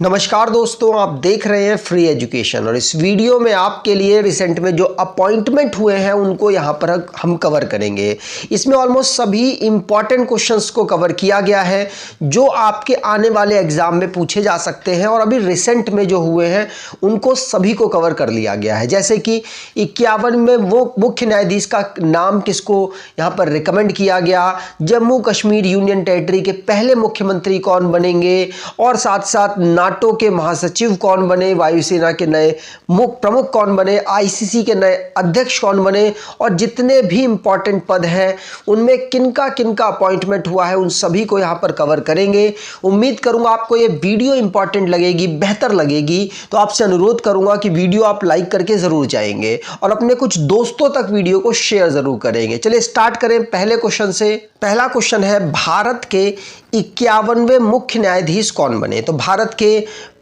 नमस्कार दोस्तों, आप देख रहे हैं फ्री एजुकेशन और इस वीडियो में आपके लिए रिसेंट में जो अपॉइंटमेंट हुए हैं उनको यहाँ पर हम कवर करेंगे। इसमें ऑलमोस्ट सभी इंपॉर्टेंट क्वेश्चंस को कवर किया गया है जो आपके आने वाले एग्जाम में पूछे जा सकते हैं और अभी रिसेंट में जो हुए हैं उनको सभी को कवर कर लिया गया है। जैसे कि 51 में वो मुख्य न्यायाधीश का नाम किसको यहाँ पर रिकमेंड किया गया, जम्मू कश्मीर यूनियन टेरिटरी के पहले मुख्यमंत्री कौन बनेंगे और साथ साथ नाटो के महासचिव कौन बने, वायुसेना के नए प्रमुख कौन बने, आईसीसी के नए अध्यक्ष कौन बने और जितने भी इंपॉर्टेंट पद हैं उनमें किनका किनका अपॉइंटमेंट हुआ है उन सभी को यहां पर कवर करेंगे। उम्मीद करूंगा आपको ये वीडियो इंपॉर्टेंट लगेगी, बेहतर लगेगी, तो आपसे अनुरोध करूंगा कि वीडियो आप लाइक करके जरूर जाएंगे और अपने कुछ दोस्तों तक वीडियो को शेयर जरूर करेंगे। चलिए स्टार्ट करें पहले क्वेश्चन से। पहला क्वेश्चन है, भारत के 51वें मुख्य न्यायाधीश कौन बने। तो भारत के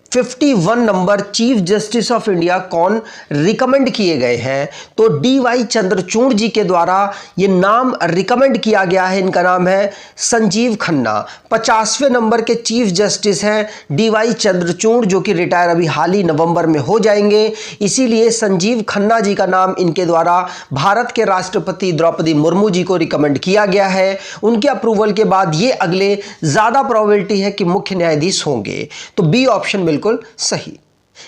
51 number chief justice of India कौन रिकमेंड किए गए हैं, तो डीवाई चंद्रचूड़ जी के द्वारा ये नाम रिकमेंड किया गया है। इनका नाम है संजीव खन्ना। 50वें नंबर के चीफ जस्टिस हैं डीवाई चंद्रचूड़, जो कि रिटायर अभी हाल ही नवंबर में हो जाएंगे, इसीलिए संजीव खन्ना जी का नाम इनके द्वारा भारत के राष्ट्रपति द्रौपदी मुर्मू जी को रिकमेंड किया गया है। उनके अप्रूवल के बाद ये अगले ज्यादा प्रोबेबिलिटी है कि मुख्य न्यायाधीश होंगे, तो बी ऑप्शन बिल्कुल सही।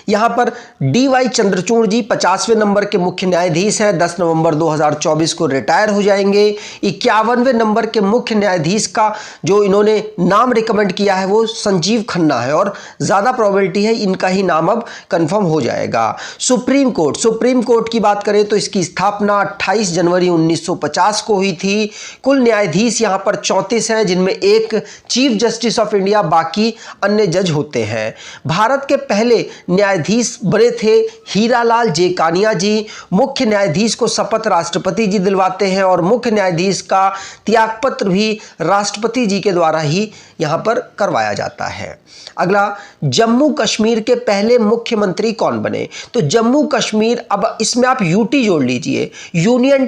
यहां पर डीवाई चंद्रचूड़ जी 50वें नंबर के मुख्य न्यायाधीश हैं, 10 नवंबर 2024 को रिटायर हो जाएंगे। 51वें नंबर के मुख्य न्यायाधीश का जो इन्होंने नाम रिकमेंड किया है वो संजीव खन्ना है और ज्यादा प्रोबेबिलिटी है इनका ही नाम अब कंफर्म हो जाएगा। सुप्रीम कोर्ट की बात करें तो इसकी स्थापना 28 जनवरी 1950 को हुई थी। कुल न्यायाधीश यहां पर 34 हैं, जिनमें एक चीफ जस्टिस ऑफ इंडिया, बाकी अन्य जज होते हैं। भारत के पहले न्यायाधीश बने थे हीरालाल जेकानिया जी। मुख्य न्यायाधीश को शपथ राष्ट्रपति जी दिलवाते हैं और मुख्य न्यायाधीश का त्यागपत्र भी राष्ट्रपति जी के द्वारा ही यहां पर करवाया जाता है। अगला, जम्मू कश्मीर के पहले मुख्यमंत्री कौन बने। तो जम्मू कश्मीर, अब इसमें आप यूटी जोड़ लीजिए, यूनियन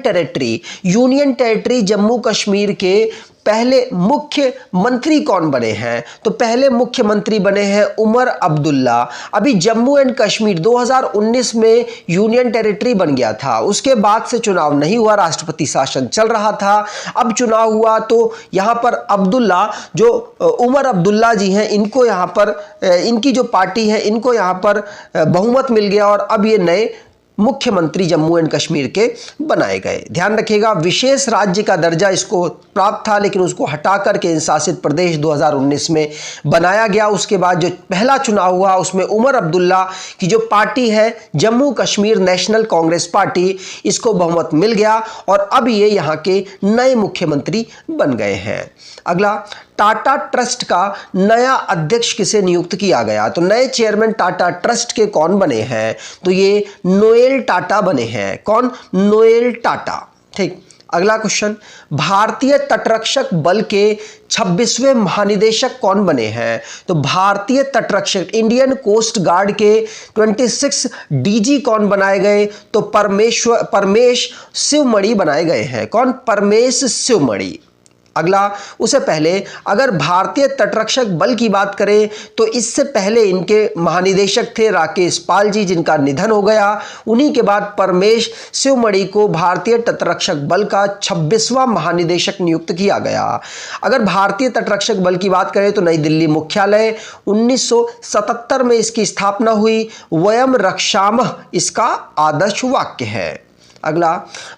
टेरिटरी जम्मू कश्मीर के पहले मुख्यमंत्री कौन बने हैं। तो पहले मुख्यमंत्री बने हैं उमर अब्दुल्ला। अभी जम्मू एंड कश्मीर 2019 में यूनियन टेरिटरी बन गया था, उसके बाद से चुनाव नहीं हुआ, राष्ट्रपति शासन चल रहा था। अब चुनाव हुआ तो यहां पर अब्दुल्ला, जो उमर अब्दुल्ला जी हैं, इनको यहां पर इनकी जो पार्टी है इनको यहां पर बहुमत मिल गया और अब ये नए मुख्यमंत्री जम्मू एंड कश्मीर के बनाए गए। ध्यान रखिएगा, विशेष राज्य का दर्जा इसको प्राप्त था लेकिन उसको हटाकर केंद्र शासित प्रदेश 2019 में बनाया गया। उसके बाद जो पहला चुनाव हुआ उसमें उमर अब्दुल्ला की जो पार्टी है जम्मू कश्मीर नेशनल कांग्रेस पार्टी, इसको बहुमत मिल गया और अब ये यहाँ के नए मुख्यमंत्री बन गए हैं। अगला, टाटा ट्रस्ट का नया अध्यक्ष किसे नियुक्त किया गया। तो नए चेयरमैन टाटा ट्रस्ट के कौन बने हैं, तो ये नोएल टाटा बने हैं। कौन? नोएल टाटा। ठीक। अगला क्वेश्चन, भारतीय तटरक्षक बल के 26वें महानिदेशक कौन बने हैं। तो भारतीय तटरक्षक इंडियन कोस्ट गार्ड के 26 डीजी कौन बनाए गए, तो परमेश शिवमणि बनाए गए हैं। कौन? परमेश शिवमणि। अगला, उससे पहले अगर भारतीय तटरक्षक बल की बात करें तो इससे पहले इनके महानिदेशक थे राकेश पाल जी, जिनका निधन हो गया। उन्हीं के बाद परमेश शिवमणि को भारतीय तटरक्षक बल का 26वां महानिदेशक नियुक्त किया गया। अगर भारतीय तटरक्षक बल की बात करें तो नई दिल्ली मुख्यालय 1977 में इसकी स्थापना हुई। वयम रक्षामः इसका आदर्श वाक्य है। अगला,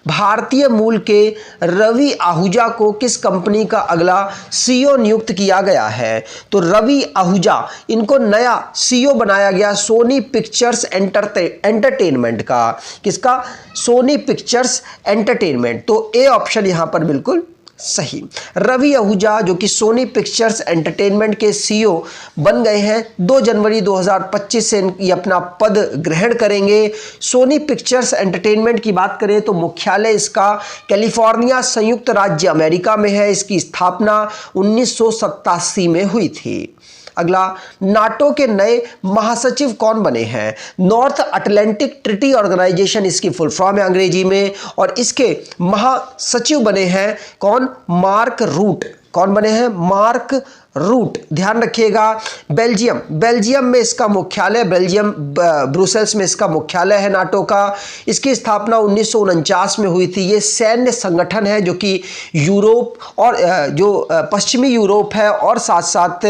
भारतीय मूल के रवि आहूजा को किस कंपनी का अगला सीईओ नियुक्त किया गया है। तो रवि आहूजा, इनको नया सीईओ बनाया गया सोनी पिक्चर्स एंटरटेनमेंट का। किसका? Sony Pictures Entertainment. तो ए ऑप्शन यहां पर बिल्कुल सही। रवि आहूजा जो कि सोनी पिक्चर्स एंटरटेनमेंट के सीईओ बन गए हैं, 2 जनवरी 2025 से ये अपना पद ग्रहण करेंगे। सोनी पिक्चर्स एंटरटेनमेंट की बात करें तो मुख्यालय इसका कैलिफोर्निया संयुक्त राज्य अमेरिका में है। इसकी स्थापना 1987 में हुई थी। अगला, नाटो के नए महासचिव कौन बने हैं। नॉर्थ अटलांटिक ट्रीटी ऑर्गेनाइजेशन इसकी फुल फॉर्म है अंग्रेजी में, और इसके महासचिव बने हैं कौन? Mark Rutte. कौन बने हैं? Mark Rutte. ध्यान रखिएगा। बेल्जियम में इसका मुख्यालय, बेल्जियम ब्रुसेल्स में इसका मुख्यालय है नाटो का। इसकी स्थापना 1949 में हुई थी। ये सैन्य संगठन है जो कि यूरोप और जो पश्चिमी यूरोप है और साथ साथ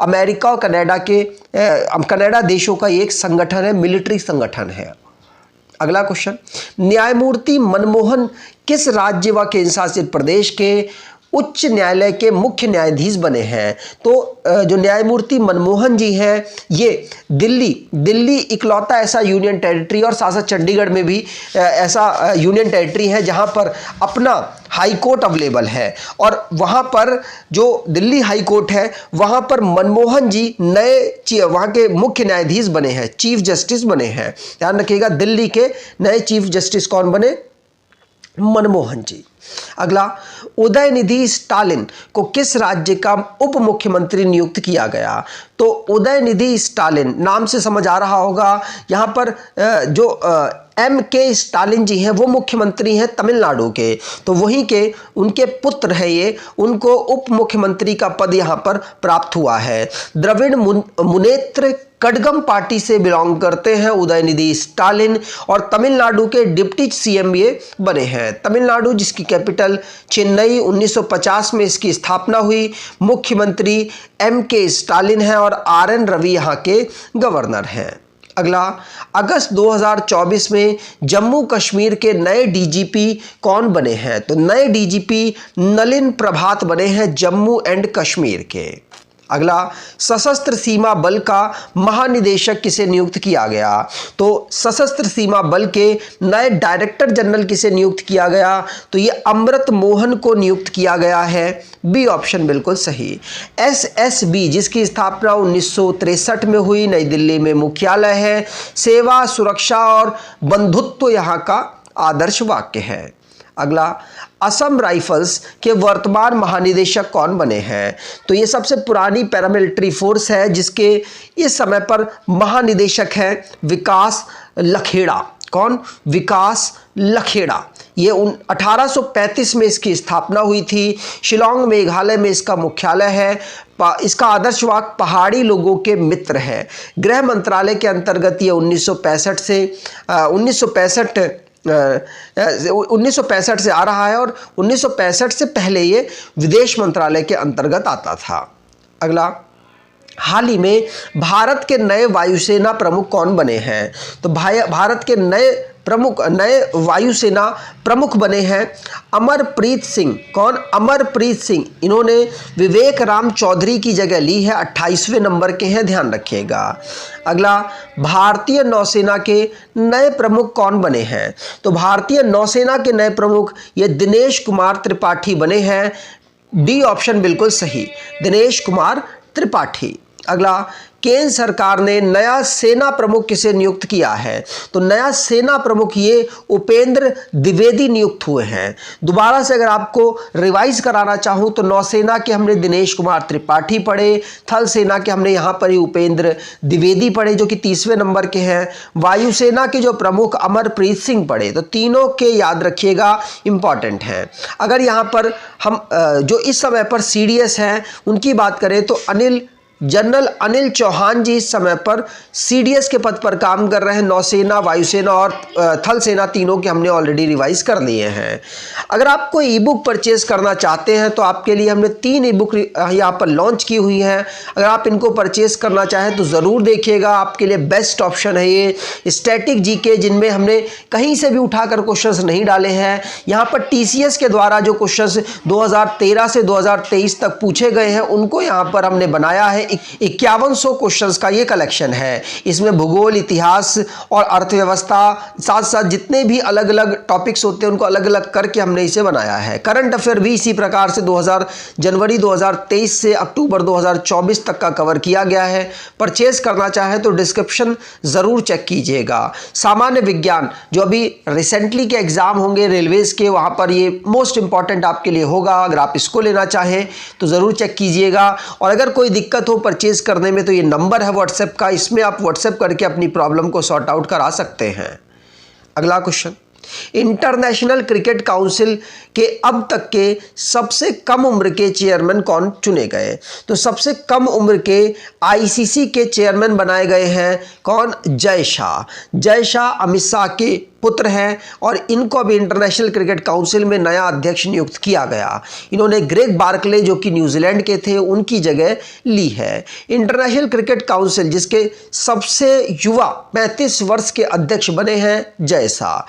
अमेरिका और कनाडा देशों का एक संगठन है, मिलिट्री संगठन है। अगला क्वेश्चन, न्यायमूर्ति मनमोहन किस राज्य व केंद्र शासित प्रदेश के उच्च न्यायालय के मुख्य न्यायाधीश बने हैं? तो जो न्यायमूर्ति मनमोहन जी हैं ये दिल्ली इकलौता ऐसा यूनियन टेरिटरी और साथ साथ चंडीगढ़ में भी ऐसा यूनियन टेरिटरी है जहां पर अपना हाई कोर्ट अवेलेबल है। और वहां पर जो दिल्ली हाई कोर्ट है वहां पर मनमोहन जी नए वहां के मुख्य न्यायाधीश बने हैं, चीफ जस्टिस बने हैं। ध्यान रखिएगा, दिल्ली के नए चीफ जस्टिस कौन बने? मनमोहन जी। अगला, उदयनिधि स्टालिन को किस राज्य का उप मुख्यमंत्री नियुक्त किया गया? तो उदयनिधि स्टालिन नाम से समझ आ रहा होगा, यहां पर जो M.K. स्टालिन जी हैं वो मुख्यमंत्री हैं तमिलनाडु के, तो वहीं के उनके पुत्र है ये, उनको उप मुख्यमंत्री का पद यहां पर प्राप्त हुआ है। द्रविड़ मुनेत्र कड़गम पार्टी से बिलोंग करते हैं उदयनिधि स्टालिन और तमिलनाडु के डिप्टी सीएम ये बने हैं। तमिलनाडु जिसकी कैपिटल चेन्नई, 1950 में इसकी स्थापना हुई। मुख्यमंत्री M.K. स्टालिन है और R.N. रवि यहाँ के गवर्नर हैं। अगला, अगस्त 2024 में जम्मू कश्मीर के नए डीजीपी कौन बने हैं? तो नए डीजीपी नलिन प्रभात बने हैं जम्मू एंड कश्मीर के। अगला, सशस्त्र सीमा बल का महानिदेशक किसे नियुक्त किया गया? तो सशस्त्र सीमा बल के नए डायरेक्टर जनरल किसे नियुक्त किया गया? तो ये अमृत मोहन को नियुक्त किया गया है। बी ऑप्शन बिल्कुल सही। SSB जिसकी स्थापना 1963 में हुई, नई दिल्ली में मुख्यालय है। सेवा, सुरक्षा और बंधुत्व यहाँ का आदर्श वाक्य है। अगला, असम राइफल्स के वर्तमान महानिदेशक कौन बने हैं? तो ये सबसे पुरानी पैरामिलिट्री फोर्स है जिसके इस समय पर महानिदेशक है विकास लखेड़ा। कौन? विकास लखेड़ा। ये 1835 में इसकी स्थापना हुई थी। शिलोंग मेघालय में इसका मुख्यालय है। इसका आदर्श वाक्य पहाड़ी लोगों के मित्र है। गृह मंत्रालय के अंतर्गत ये 1965 से आ रहा है और 1965 से पहले ये विदेश मंत्रालय के अंतर्गत आता था। अगला, हाल ही में भारत के नए वायुसेना प्रमुख कौन बने हैं? तो भारत के नए वायुसेना प्रमुख बने हैं अमरप्रीत सिंह। कौन? अमरप्रीत सिंह। इन्होंने विवेक राम चौधरी की जगह ली है, 28वें नंबर के हैं, ध्यान रखिएगा। अगला, भारतीय नौसेना के नए प्रमुख कौन बने हैं? तो भारतीय नौसेना के नए प्रमुख ये दिनेश कुमार त्रिपाठी बने हैं। डी ऑप्शन बिल्कुल सही, दिनेश कुमार त्रिपाठी। अगला, केंद्र सरकार ने नया सेना प्रमुख किसे नियुक्त किया है? तो नया सेना प्रमुख ये उपेंद्र द्विवेदी नियुक्त हुए हैं। दोबारा से अगर आपको रिवाइज कराना चाहूँ तो नौसेना के हमने दिनेश कुमार त्रिपाठी पढ़े, थल सेना के हमने यहाँ पर ही उपेंद्र द्विवेदी पढ़े जो कि 30वें नंबर के हैं। वायुसेना के जो प्रमुख अमरप्रीत सिंह पढ़े। तो तीनों के याद रखिएगा, इंपॉर्टेंट हैं। अगर यहाँ पर हम जो इस समय पर CDS हैं उनकी बात करें तो जनरल अनिल चौहान जी इस समय पर CDS के पद पर काम कर रहे हैं। नौसेना, वायुसेना और थल सेना तीनों के हमने ऑलरेडी रिवाइज कर लिए हैं। अगर आप कोई ई बुक परचेज करना चाहते हैं तो आपके लिए हमने 3 ई बुक यहाँ पर लॉन्च की हुई हैं। अगर आप इनको परचेज करना चाहें तो ज़रूर देखिएगा, आपके लिए बेस्ट ऑप्शन है ये। स्टैटिक GK जिनमें हमने कहीं से भी उठाकर क्वेश्चंस नहीं डाले हैं। यहाँ पर TCS के द्वारा जो क्वेश्चंस 2013 से 2023 तक पूछे गए हैं उनको यहाँ पर हमने बनाया है। 5100 क्वेश्चंस का ये कलेक्शन है। इसमें भूगोल, इतिहास और अर्थव्यवस्था साथ साथ जितने भी अलग अलग टॉपिक्स होते हैं उनको अलग अलग करके हमने इसे बनाया है। करंट अफेयर भी इसी प्रकार से जनवरी 2023 से अक्टूबर 2024 तक का कवर किया गया है। परचेज करना चाहे तो डिस्क्रिप्शन ज़रूर चेक कीजिएगा। सामान्य विज्ञान जो अभी रिसेंटली के एग्जाम होंगे रेलवेज के, वहाँ पर ये मोस्ट इंपॉर्टेंट आपके लिए होगा। अगर आप इसको लेना चाहें तो ज़रूर चेक कीजिएगा। और अगर कोई दिक्कत हो परचेज करने में तो ये नंबर है व्हाट्सएप का, इसमें आप व्हाट्सएप करके अपनी प्रॉब्लम को सॉर्ट आउट करा सकते हैं। अगला क्वेश्चन, इंटरनेशनल क्रिकेट काउंसिल के अब तक के सबसे कम उम्र के चेयरमैन कौन चुने गए? तो सबसे कम उम्र के आईसीसी के चेयरमैन बनाए गए हैं कौन? जय शाह। जय शाह अमित शाह के पुत्र हैं और इनको अभी इंटरनेशनल क्रिकेट काउंसिल में नया अध्यक्ष नियुक्त किया गया। इन्होंने ग्रेग बार्कले जो कि न्यूजीलैंड के थे उनकी जगह ली है। इंटरनेशनल क्रिकेट काउंसिल जिसके सबसे युवा 35 वर्ष के अध्यक्ष बने हैं Jay Shah.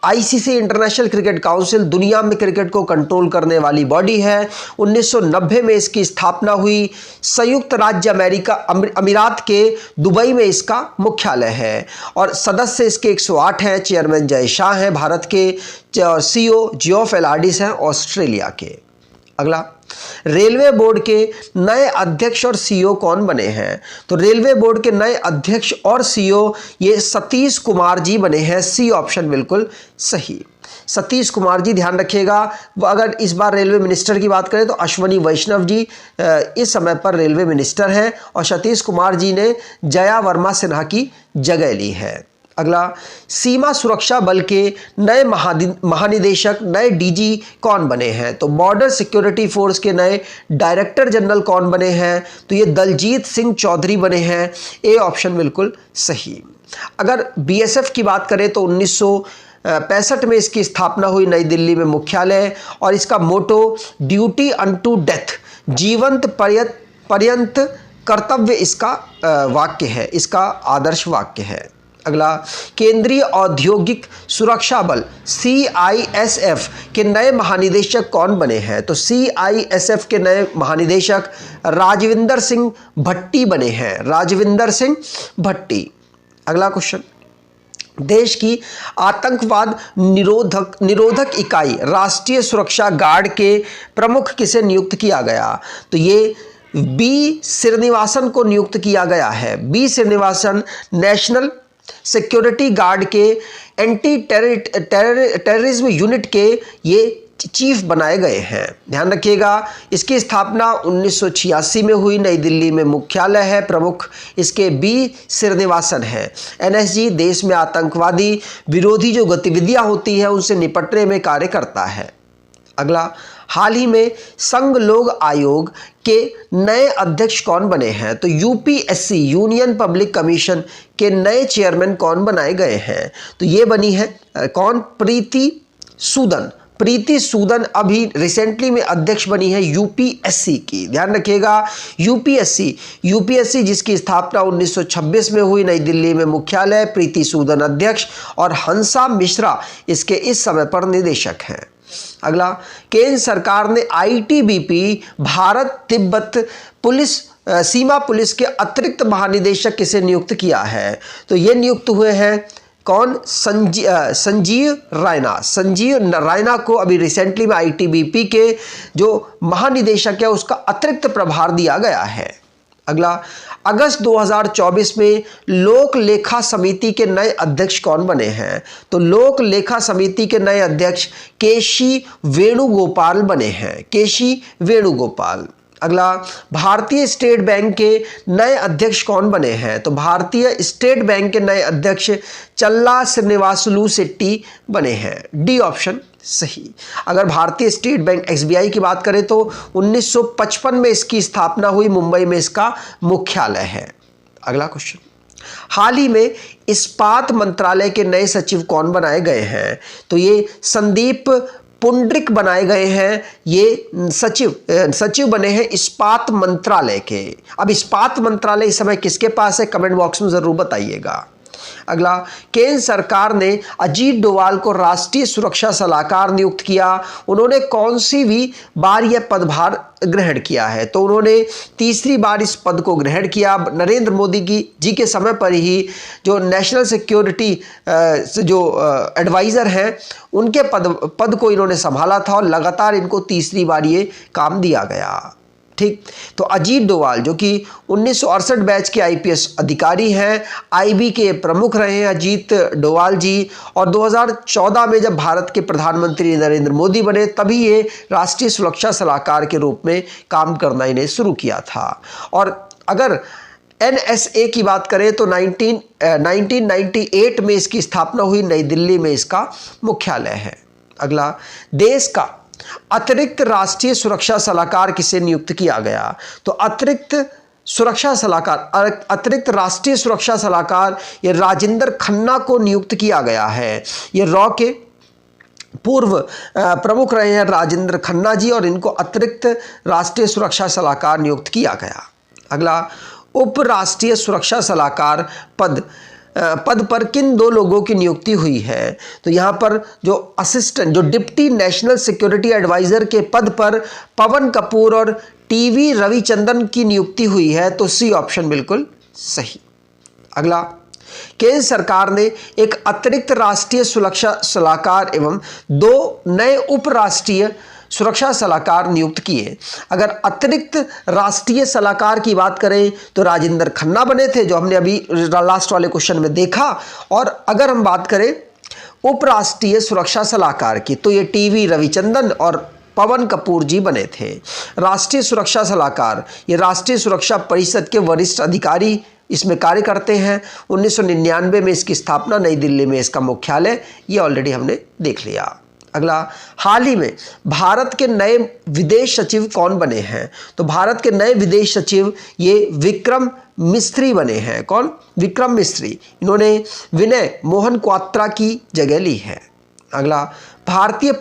ICC international cricket council दुनिया में क्रिकेट को कंट्रोल करने वाली बॉडी है। 1990 में इसकी स्थापना हुई। संयुक्त राज्य अमीरात के दुबई में इसका मुख्यालय है और सदस्य इसके 108 हैं। चेयरमैन जय शाह हैं भारत के, सीईओ जियोफ एलार्डिस हैं ऑस्ट्रेलिया के। अगला, रेलवे बोर्ड के नए अध्यक्ष और सीईओ कौन बने हैं? तो रेलवे बोर्ड के नए अध्यक्ष और सीईओ ये सतीश कुमार जी बने हैं। सी ऑप्शन बिल्कुल सही, सतीश कुमार जी। ध्यान रखिएगा, अगर इस बार रेलवे मिनिस्टर की बात करें तो अश्वनी वैष्णव जी इस समय पर रेलवे मिनिस्टर हैं और सतीश कुमार जी ने जया वर्मा सिन्हा की जगह ली है। अगला, सीमा सुरक्षा बल के नए महानिदेशक, नए डीजी कौन बने हैं? तो बॉर्डर सिक्योरिटी फोर्स के नए डायरेक्टर जनरल कौन बने हैं? तो ये दलजीत सिंह चौधरी बने हैं। ए ऑप्शन बिल्कुल सही। अगर बीएसएफ की बात करें तो 1965 में इसकी स्थापना हुई नई दिल्ली में मुख्यालय और इसका मोटो ड्यूटी अनटू डेथ, जीवंत पर्यंत कर्तव्य इसका वाक्य है, इसका आदर्श वाक्य है। अगला, केंद्रीय औद्योगिक सुरक्षा बल CISF के नए महानिदेशक कौन बने हैं? तो CISF के नए महानिदेशक राजविंदर सिंह भट्टी बने हैं। राजविंदर सिंह भट्टी। अगला क्वेश्चन, देश की आतंकवाद निरोधक इकाई राष्ट्रीय सुरक्षा गार्ड के प्रमुख किसे नियुक्त किया गया? तो ये बी श्रीनिवासन को नियुक्त किया गया है। B Srinivasan National Security Guard के एंटी टेररिज्म यूनिट के ये चीफ बनाए गए हैं। ध्यान रखिएगा, इसकी स्थापना 1986 में हुई, नई दिल्ली में मुख्यालय है। प्रमुख इसके बी श्रीनिवासन है। एनएसजी देश में आतंकवादी विरोधी जो गतिविधियां होती हैं उनसे निपटने में कार्य करता है। अगला, हाल ही में संघ लोक आयोग के नए अध्यक्ष कौन बने हैं? तो यूपीएससी यूनियन पब्लिक कमीशन के नए चेयरमैन कौन बनाए गए हैं? तो ये बनी है कौन? प्रीति सूदन। प्रीति सूदन अभी रिसेंटली में अध्यक्ष बनी है यूपीएससी की। ध्यान रखिएगा, यूपीएससी जिसकी स्थापना 1926 में हुई, नई दिल्ली में मुख्यालय, प्रीति सूदन अध्यक्ष और हंसा मिश्रा इसके इस समय पर निदेशक हैं। अगला, केंद्र सरकार ने आईटीबीपी भारत तिब्बत पुलिस सीमा पुलिस के अतिरिक्त महानिदेशक किसे नियुक्त किया है? तो ये नियुक्त हुए हैं कौन? संजीव रायना। संजीव रायना को अभी रिसेंटली में आईटीबीपी के जो महानिदेशक है उसका अतिरिक्त प्रभार दिया गया है। अगला, अगस्त 2024 में लोक लेखा समिति के नए अध्यक्ष कौन बने हैं? तो लोक लेखा समिति के नए अध्यक्ष केशी वेणुगोपाल बने हैं। केशी वेणुगोपाल। अगला, भारतीय स्टेट बैंक के नए अध्यक्ष कौन बने हैं? तो भारतीय स्टेट बैंक के नए अध्यक्ष चल्ला श्रीनिवासलू शेट्टी बने हैं। डी ऑप्शन सही। अगर भारतीय स्टेट बैंक एसबीआई की बात करें तो 1955 में इसकी स्थापना हुई, मुंबई में इसका मुख्यालय है। अगला क्वेश्चन, हाल ही में इस्पात मंत्रालय के नए सचिव कौन बनाए गए हैं? तो ये संदीप पुंडरिक बनाए गए हैं। ये सचिव बने हैं इस्पात मंत्रालय के। अब इस्पात मंत्रालय इस समय किसके पास है? कमेंट बॉक्स में जरूर बताइएगा। अगला, केंद्र सरकार ने अजीत डोवाल को राष्ट्रीय सुरक्षा सलाहकार नियुक्त किया। उन्होंने कौन सी भी बार यह पदभार ग्रहण किया है? तो उन्होंने तीसरी बार इस पद को ग्रहण किया। नरेंद्र मोदी जी के समय पर ही जो नेशनल सिक्योरिटी जो एडवाइज़र हैं उनके पद को इन्होंने संभाला था और लगातार इनको तीसरी बार ये काम दिया गया। ठीक, तो अजीत डोवाल जो कि 1968 बैच के आईपीएस अधिकारी हैं, आईबी के प्रमुख रहे हैं अजीत डोवाल जी, और 2014 में जब भारत के प्रधानमंत्री नरेंद्र मोदी बने तभी ये राष्ट्रीय सुरक्षा सलाहकार के रूप में काम करना इन्हें शुरू किया था। और अगर NSA की बात करें तो 1998 में इसकी स्थापना हुई, नई दिल्ली में इसका मुख्यालय है। अगला, देश का अतिरिक्त राष्ट्रीय सुरक्षा सलाहकार किसे नियुक्त किया गया? तो अतिरिक्त राष्ट्रीय सुरक्षा सलाहकार ये राजेंद्र खन्ना को नियुक्त किया गया है। ये रॉ के पूर्व प्रमुख रहे हैं राजेंद्र खन्ना जी, और इनको अतिरिक्त राष्ट्रीय सुरक्षा सलाहकार नियुक्त किया गया। अगला, उप राष्ट्रीय सुरक्षा सलाहकार पद पर किन दो लोगों की नियुक्ति हुई है? तो यहाँ पर जो डिप्टी नेशनल सिक्योरिटी एडवाइजर के पद पर पवन कपूर और टीवी रविचंद्रन की नियुक्ति हुई है, तो सी ऑप्शन बिल्कुल सही। अगला, केंद्र सरकार ने एक अतिरिक्त राष्ट्रीय सुरक्षा सलाहकार एवं 2 नए उप राष्ट्रीय सुरक्षा सलाहकार नियुक्त किए। अगर अतिरिक्त राष्ट्रीय सलाहकार की बात करें तो राजेंद्र खन्ना बने थे, जो हमने अभी लास्ट वाले क्वेश्चन में देखा। और अगर हम बात करें उप राष्ट्रीय सुरक्षा सलाहकार की, तो ये टीवी रविचंद्रन और पवन कपूर जी बने थे। राष्ट्रीय सुरक्षा सलाहकार ये राष्ट्रीय सुरक्षा परिषद के वरिष्ठ अधिकारी इसमें कार्य करते हैं। 1999 में इसकी स्थापना, नई दिल्ली में इसका मुख्यालय, ये ऑलरेडी हमने देख लिया। अगला, हाल ही में भारत के नए विदेश सचिव कौन बने हैं? तो भारत के नए विदेश सचिव ये विक्रम मिस्त्री बने हैं। कौन? विक्रम मिस्त्री। इन्होंने विनय मोहन क्वात्रा की जगह ली है। अगला, भारतीय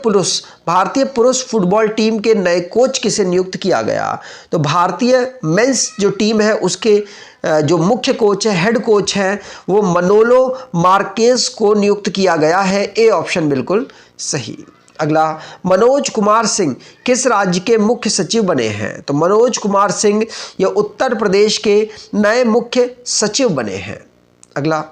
पुरुष फुटबॉल टीम के नए कोच किसे नियुक्त किया गया? तो भारतीय मेंस जो टीम है उसके जो मुख्य कोच है, हेड कोच है, वो मनोलो मार्केज को नियुक्त किया गया है। ए ऑप्शन बिल्कुल सही। अगला, मनोज कुमार सिंह किस राज्य के मुख्य सचिव बने हैं? तो मनोज कुमार सिंह ये उत्तर प्रदेश के नए मुख्य सचिव बने हैं। अगला,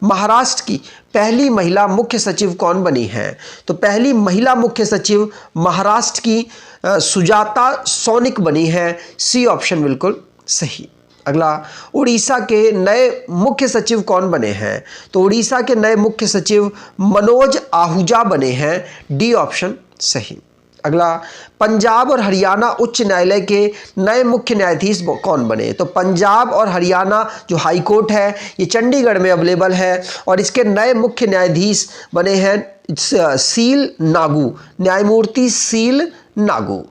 महाराष्ट्र की पहली महिला मुख्य सचिव कौन बनी है? तो पहली महिला मुख्य सचिव महाराष्ट्र की सुजाता सौनिक बनी है। सी ऑप्शन बिल्कुल सही। अगला, उड़ीसा के नए मुख्य सचिव कौन बने हैं? तो उड़ीसा के नए मुख्य सचिव मनोज आहूजा बने हैं। डी ऑप्शन सही। अगला, पंजाब और हरियाणा उच्च न्यायालय के नए मुख्य न्यायाधीश कौन बने? तो पंजाब और हरियाणा जो हाई कोर्ट है ये चंडीगढ़ में अवेलेबल है, और इसके नए मुख्य न्यायाधीश बने हैं सील नागू, न्यायमूर्ति सील नागू।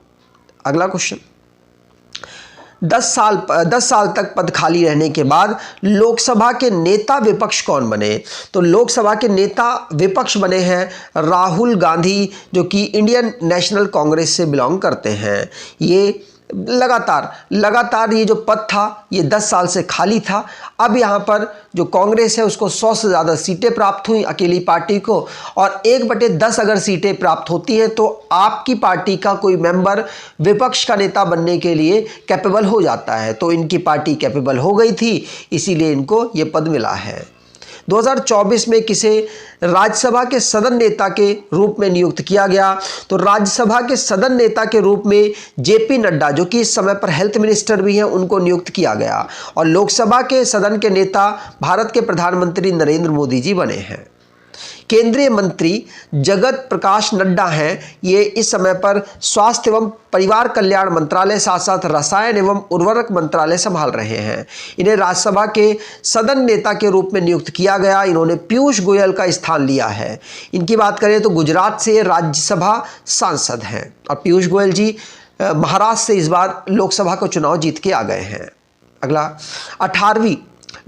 अगला क्वेश्चन, 10 साल तक पद खाली रहने के बाद लोकसभा के नेता विपक्ष कौन बने? तो लोकसभा के नेता विपक्ष बने हैं राहुल गांधी, जो कि इंडियन नेशनल कांग्रेस से बिलोंग करते हैं। ये लगातार ये जो पद था ये 10 साल से खाली था। अब यहाँ पर जो कांग्रेस है उसको 100 से ज़्यादा सीटें प्राप्त हुई अकेली पार्टी को, और 1/10 अगर सीटें प्राप्त होती हैं तो आपकी पार्टी का कोई मेंबर विपक्ष का नेता बनने के लिए कैपेबल हो जाता है। तो इनकी पार्टी कैपेबल हो गई थी, इसीलिए इनको ये पद मिला है। 2024 में किसे राज्यसभा के सदन नेता के रूप में नियुक्त किया गया? तो राज्यसभा के सदन नेता के रूप में जेपी नड्डा, जो कि इस समय पर हेल्थ मिनिस्टर भी हैं, उनको नियुक्त किया गया। और लोकसभा के सदन के नेता भारत के प्रधानमंत्री नरेंद्र मोदी जी बने हैं। केंद्रीय मंत्री जगत प्रकाश नड्डा हैं, ये इस समय पर स्वास्थ्य एवं परिवार कल्याण मंत्रालय, साथ साथ रसायन एवं उर्वरक मंत्रालय संभाल रहे हैं। इन्हें राज्यसभा के सदन नेता के रूप में नियुक्त किया गया। इन्होंने पीयूष गोयल का स्थान लिया है। इनकी बात करें तो गुजरात से राज्यसभा सांसद हैं, और पीयूष गोयल जी महाराष्ट्र से इस बार लोकसभा को चुनाव जीत के आ गए हैं। अगला, 18वीं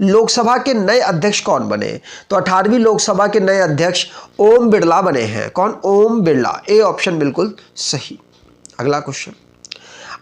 लोकसभा के नए अध्यक्ष कौन बने? तो 18वीं लोकसभा के नए अध्यक्ष ओम बिरला बने हैं। कौन? ओम बिरला। ए ऑप्शन बिल्कुल सही। अगला क्वेश्चन,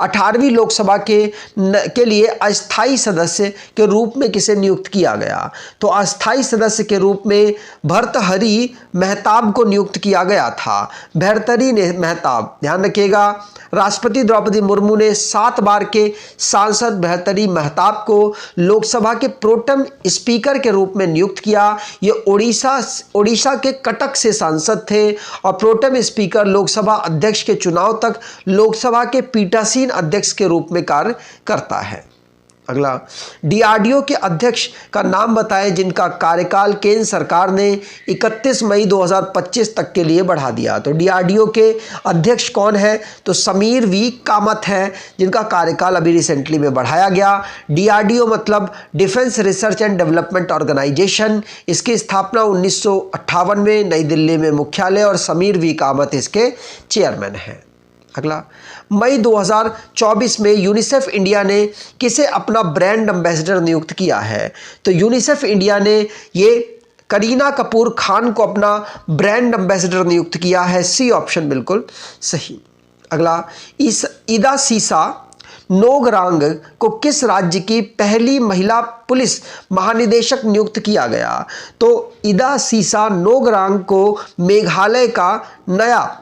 18वीं लोकसभा के लिए अस्थाई सदस्य के रूप में किसे नियुक्त किया गया? तो अस्थाई सदस्य के रूप में भर्तहरि मेहताब को नियुक्त किया गया था। भर्तहरि मेहताब, ध्यान रखिएगा, राष्ट्रपति द्रौपदी मुर्मू ने 7 बार के सांसद भर्तहरि मेहताब को लोकसभा के प्रोटेम स्पीकर के रूप में नियुक्त किया। ये ओडिशा के कटक से सांसद थे, और प्रोटेम स्पीकर लोकसभा अध्यक्ष के चुनाव तक लोकसभा के पीठासीन अध्यक्ष के रूप में कार्य करता है। अगला, डीआरडीओ के अध्यक्ष का नाम बताएं जिनका कार्यकाल केंद्र सरकार ने 31 मई 2025 तक के लिए बढ़ा दिया। तो डीआरडीओ के अध्यक्ष कौन है? तो समीर वी कामत है, जिनका कार्यकाल अभी रिसेंटली में बढ़ाया गया। डीआरडीओ मतलब Defence Research and Development Organisation. इसकी स्थापना 1958 में नई दिल्ली में मुख्यालय, और समीर वी कामत इसके चेयरमैन हैं। अगला, मई 2024 में यूनिसेफ इंडिया ने किसे अपना ब्रांड एम्बेसडर नियुक्त किया है? तो यूनिसेफ इंडिया ने ये करीना कपूर खान को अपना ब्रांड एम्बेसडर नियुक्त किया है। सी ऑप्शन बिल्कुल सही। अगला, ईदा सीसा नोगरांग को किस राज्य की पहली महिला पुलिस महानिदेशक नियुक्त किया गया? तो ईदा सीसा नोगरांग को मेघालय का नया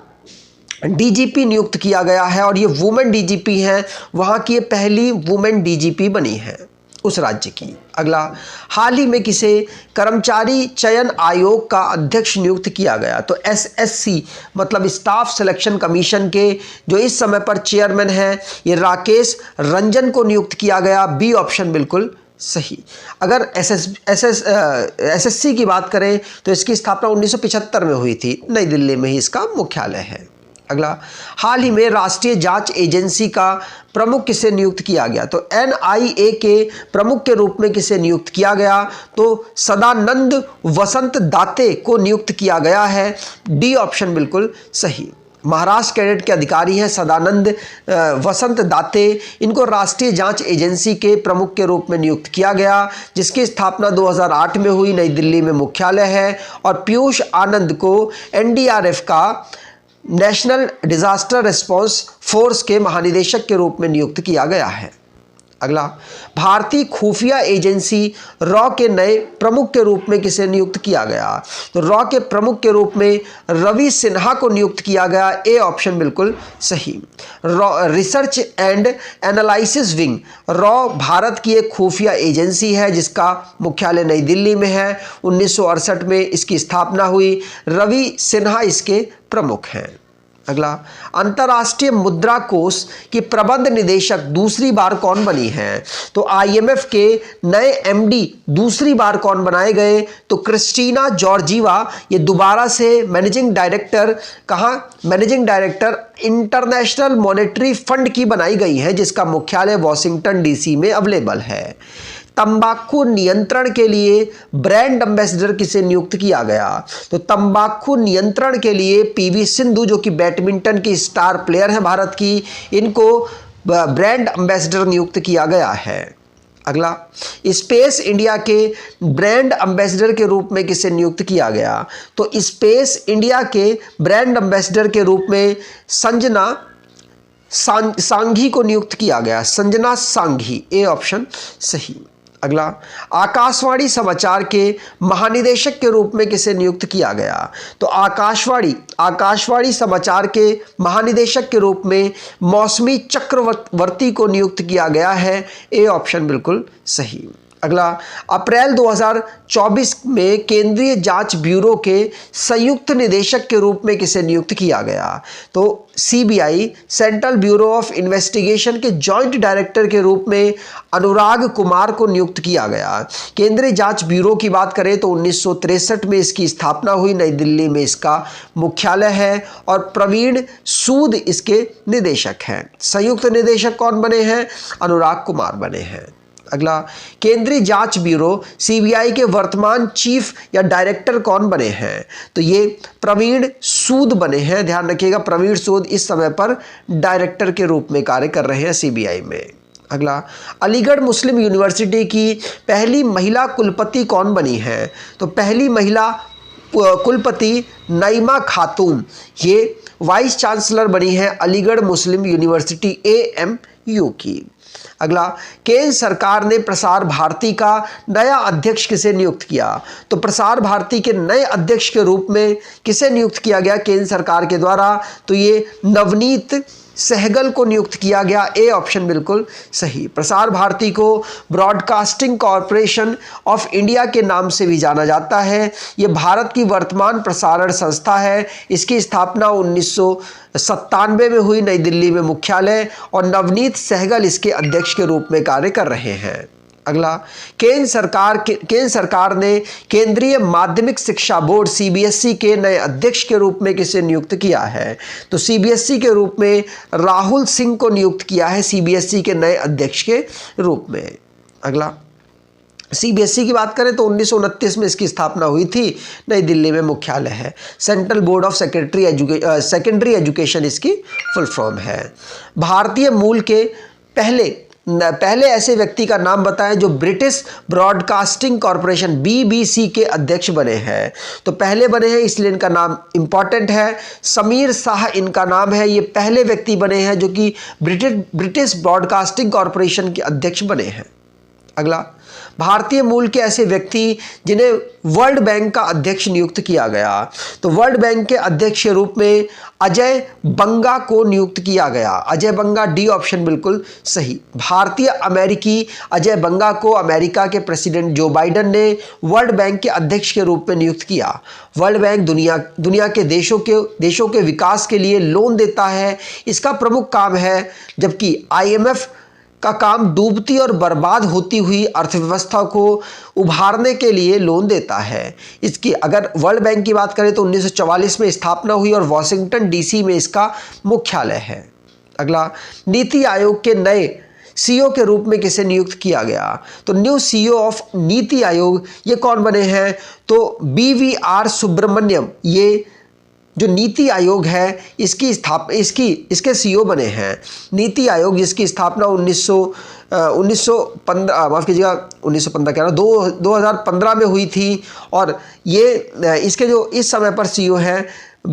डीजीपी नियुक्त किया गया है, और ये वुमेन डीजीपी हैं, वहाँ की ये पहली वुमेन डीजीपी बनी है उस राज्य की। अगला, हाल ही में किसे कर्मचारी चयन आयोग का अध्यक्ष नियुक्त किया गया? तो एसएससी मतलब स्टाफ सिलेक्शन कमीशन के जो इस समय पर चेयरमैन हैं, ये राकेश रंजन को नियुक्त किया गया। बी ऑप्शन बिल्कुल सही। अगर एसएससी की बात करें तो इसकी स्थापना 1975 में हुई थी, नई दिल्ली में ही इसका मुख्यालय है। अगला, हाल ही में राष्ट्रीय जांच एजेंसी का प्रमुख किसे नियुक्त किया गया? तो एनआईए के प्रमुख के रूप में किसे नियुक्त किया गया? तो सदानंद वसंत दाते को नियुक्त किया गया है। डी ऑप्शन बिल्कुल सही। महाराष्ट्र कैडेट के अधिकारी हैं सदानंद वसंत दाते। इनको राष्ट्रीय जांच एजेंसी के प्रमुख के रूप में नियुक्त किया गया, जिसकी स्थापना 2008 में हुई, नई दिल्ली में मुख्यालय है। और पीयूष आनंद को एनडीआरएफ का नेशनल डिजास्टर रिस्पांस फोर्स के महानिदेशक के रूप में नियुक्त किया गया है। अगला, भारतीय खुफिया एजेंसी रॉ के नए प्रमुख के रूप में किसे नियुक्त किया गया? तो रॉ के प्रमुख के रूप में रवि सिन्हा को नियुक्त किया गया। ए ऑप्शन बिल्कुल सही। Raw research and analysis wing, raw Bharat की एक खुफिया एजेंसी है जिसका मुख्यालय नई दिल्ली में है। 1968 में इसकी स्थापना हुई। रवि सिन्हा इसके प्रमुख हैं। अगला, अंतर्राष्ट्रीय मुद्रा कोष की प्रबंध निदेशक दूसरी बार कौन बनी है? तो आईएमएफ के नए एमडी दूसरी बार कौन बनाए गए? तो क्रिस्टीना जॉर्जीवा ये दोबारा से मैनेजिंग डायरेक्टर, कहाँ? Managing director international monetary fund की बनाई गई है, जिसका मुख्यालय वॉशिंगटन डीसी में अवेलेबल है। तंबाकू नियंत्रण के लिए ब्रांड एम्बेसडर किसे नियुक्त किया गया? तो तंबाकू नियंत्रण के लिए पीवी सिंधु, जो कि बैडमिंटन की स्टार प्लेयर हैं भारत की, इनको ब्रांड एम्बेसडर नियुक्त किया गया है। अगला, स्पेस इंडिया के ब्रांड एम्बेसडर के रूप में किसे नियुक्त किया गया? तो स्पेस इंडिया के ब्रांड एम्बेसडर के रूप में संजना सांघी को नियुक्त किया गया। संजना सांघी, ए ऑप्शन सही। अगला, आकाशवाणी समाचार के महानिदेशक के रूप में किसे नियुक्त किया गया? तो आकाशवाणी समाचार के महानिदेशक के रूप में मौसमी चक्रवर्ती को नियुक्त किया गया है। ए ऑप्शन बिल्कुल सही। अगला, अप्रैल 2024 में केंद्रीय जांच ब्यूरो के संयुक्त निदेशक के रूप में किसे नियुक्त किया गया? तो CBI central bureau of investigation के जॉइंट डायरेक्टर के रूप में अनुराग कुमार को नियुक्त किया गया। केंद्रीय जांच ब्यूरो की बात करें तो 1963 में इसकी स्थापना हुई, नई दिल्ली में इसका मुख्यालय है, और प्रवीण सूद इसके निदेशक हैं। संयुक्त निदेशक कौन बने हैं? अनुराग कुमार बने हैं। अगला, केंद्रीय जांच ब्यूरो सीबीआई के वर्तमान चीफ या डायरेक्टर कौन बने हैं? तो ये प्रवीण सूद बने हैं। ध्यान रखिएगा, प्रवीण सूद इस समय पर डायरेक्टर के रूप में कार्य कर रहे हैं सीबीआई में। अगला, अलीगढ़ मुस्लिम यूनिवर्सिटी की पहली महिला कुलपति कौन बनी है? तो पहली महिला कुलपति नईमा खातून, ये वाइस चांसलर बनी है अलीगढ़ मुस्लिम यूनिवर्सिटी AMU की। अगला, केंद्र सरकार ने प्रसार भारती का नया अध्यक्ष किसे नियुक्त किया? तो प्रसार भारती के नए अध्यक्ष के रूप में किसे नियुक्त किया गया केंद्र सरकार के द्वारा? तो ये नवनीत सहगल को नियुक्त किया गया, ए ऑप्शन बिल्कुल सही। प्रसार भारती को ब्रॉडकास्टिंग कॉरपोरेशन ऑफ इंडिया के नाम से भी जाना जाता है। ये भारत की वर्तमान प्रसारण संस्था है। इसकी स्थापना 1997 में हुई, नई दिल्ली में मुख्यालय, और नवनीत सहगल इसके अध्यक्ष के रूप में कार्य कर रहे हैं। अगला, केंद्र सरकार ने केंद्रीय माध्यमिक शिक्षा बोर्ड सीबीएसई के नए अध्यक्ष के रूप में किसे नियुक्त किया है? तो सीबीएसई के रूप में राहुल सिंह को नियुक्त किया है सीबीएसई के नए अध्यक्ष के रूप में। अगला, सीबीएसई की बात करें तो 1929 में इसकी स्थापना हुई थी, नई दिल्ली में मुख्यालय है। Central board of secondary education इसकी फुल फॉर्म है। भारतीय मूल के पहले ऐसे व्यक्ति का नाम बताएं जो ब्रिटिश ब्रॉडकास्टिंग कॉरपोरेशन बीबीसी के अध्यक्ष बने हैं। तो पहले बने हैं इसलिए इनका नाम इंपॉर्टेंट है। समीर शाह इनका नाम है। ये पहले व्यक्ति बने हैं जो कि ब्रिटिश ब्रॉडकास्टिंग कॉरपोरेशन के अध्यक्ष बने हैं। अगला, भारतीय मूल के ऐसे व्यक्ति जिन्हें वर्ल्ड बैंक का अध्यक्ष नियुक्त किया गया। तो वर्ल्ड बैंक के अध्यक्ष के रूप में अजय बंगा को नियुक्त किया गया। अजय बंगा, डी ऑप्शन बिल्कुल सही। भारतीय अमेरिकी अजय बंगा को अमेरिका के प्रेसिडेंट जो बाइडेन ने वर्ल्ड बैंक के अध्यक्ष के रूप में नियुक्त किया। वर्ल्ड बैंक दुनिया के देशों के विकास के लिए लोन देता है, इसका प्रमुख काम है, जबकि आईएमएफ का काम डूबती और बर्बाद होती हुई अर्थव्यवस्था को उभारने के लिए लोन देता है। इसकी अगर वर्ल्ड बैंक की बात करें तो 1944 में स्थापना हुई और वॉशिंगटन डीसी में इसका मुख्यालय है। अगला, नीति आयोग के नए सीईओ के रूप में किसे नियुक्त किया गया? तो new CEO of NITI Aayog ये कौन बने हैं? तो BVR सुब्रमण्यम, ये जो नीति आयोग है इसके सीईओ बने हैं। नीति आयोग जिसकी स्थापना 2015 में हुई थी, और ये इसके जो इस समय पर सीईओ हैं